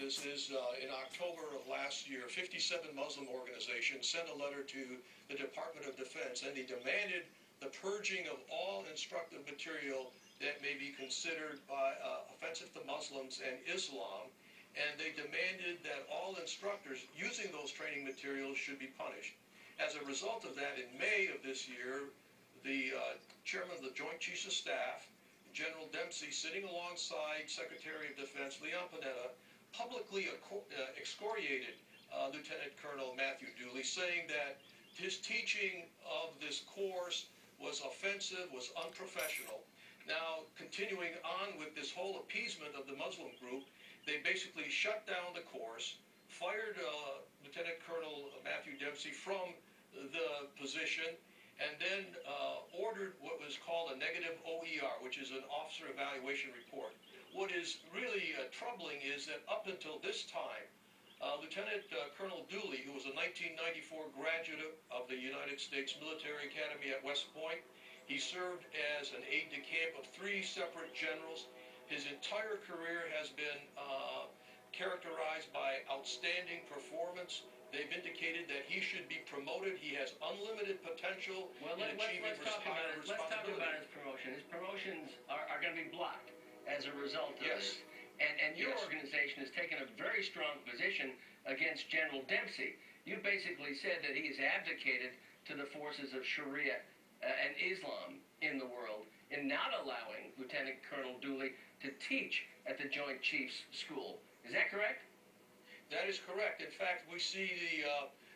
this is in October of last year, 57 Muslim organizations sent a letter to the Department of Defense, and they demanded the purging of all instructive material that may be considered offensive to Muslims and Islam, and they demanded that all instructors using those training materials should be punished. As a result of that, in May of this year, the chairman of the Joint Chiefs of Staff, General DEMPSEY, sitting alongside Secretary of Defense Leon Panetta, publicly excoriated Lieutenant Colonel Matthew Dooley, saying that his teaching of this course was offensive, was unprofessional. Now, continuing on with this whole appeasement of the Muslim group, they basically shut down the course, fired Lieutenant Colonel Matthew Dempsey from the position, and then ordered what was called a negative OER, which is an officer evaluation report. What is really troubling is that up until this time, Lieutenant Colonel Dooley, who was a 1994 graduate of the United States Military Academy at West Point, he served as an aide-de-camp of 3 separate generals. His entire career has been characterized by outstanding performance. They've indicated that he should be promoted. He has unlimited potential in achieving responsibility. Let's talk about his promotion. His promotions are going to be blocked as a result of this. And your organization has taken a very strong position against General Dempsey. You basically said that he has abdicated to the forces of Sharia and Islam in the world in not allowing Lieutenant Colonel Dooley to teach at the Joint Chiefs School. Is that correct? That is correct. In fact, we see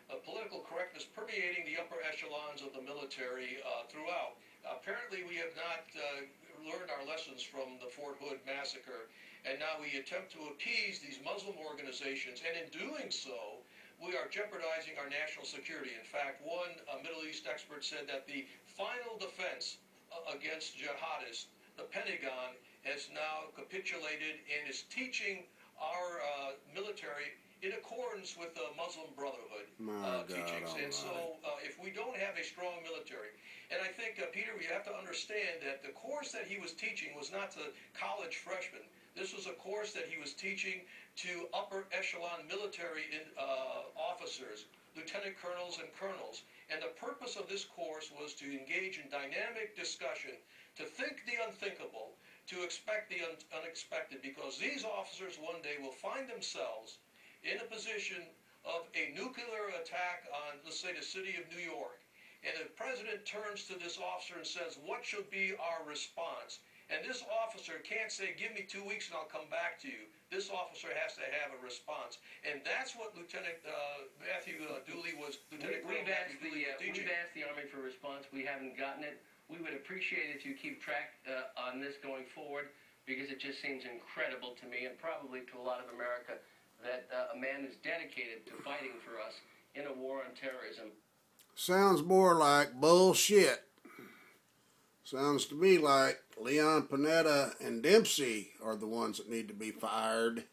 the political correctness permeating the upper echelons of the military throughout. Apparently, we have not learned our lessons from the Fort Hood massacre, and now we attempt to appease these Muslim organizations, and in doing so, we are jeopardizing our national security. In fact, one Middle East expert said that the final defense against jihadists, the Pentagon, has now capitulated and is teaching our military in accordance with the Muslim Brotherhood teachings. And so if we don't have a strong military, and I think, Peter, we have to understand that the course that he was teaching was not to college freshmen. This was a course that he was teaching to upper echelon military officers, lieutenant colonels and colonels. And the purpose of this course was to engage in dynamic discussion, to think the unthinkable, to expect the unexpected, because these officers one day will find themselves in a position of a nuclear attack on, let's say, the city of New York. And the president turns to this officer and says, what should be our response? And this officer can't say, give me 2 weeks and I'll come back to you. This officer has to have a response. And that's what Lieutenant Matthew Dooley was, Lieutenant Colonel Matthew Dooley was teaching. We've asked the Army for a response. We haven't gotten it. We would appreciate it if you keep track on this going forward, because it just seems incredible to me and probably to a lot of America that a man is dedicated to fighting for us in a war on terrorism. Sounds more like bullshit. Sounds to me like Leon Panetta and Dempsey are the ones that need to be fired.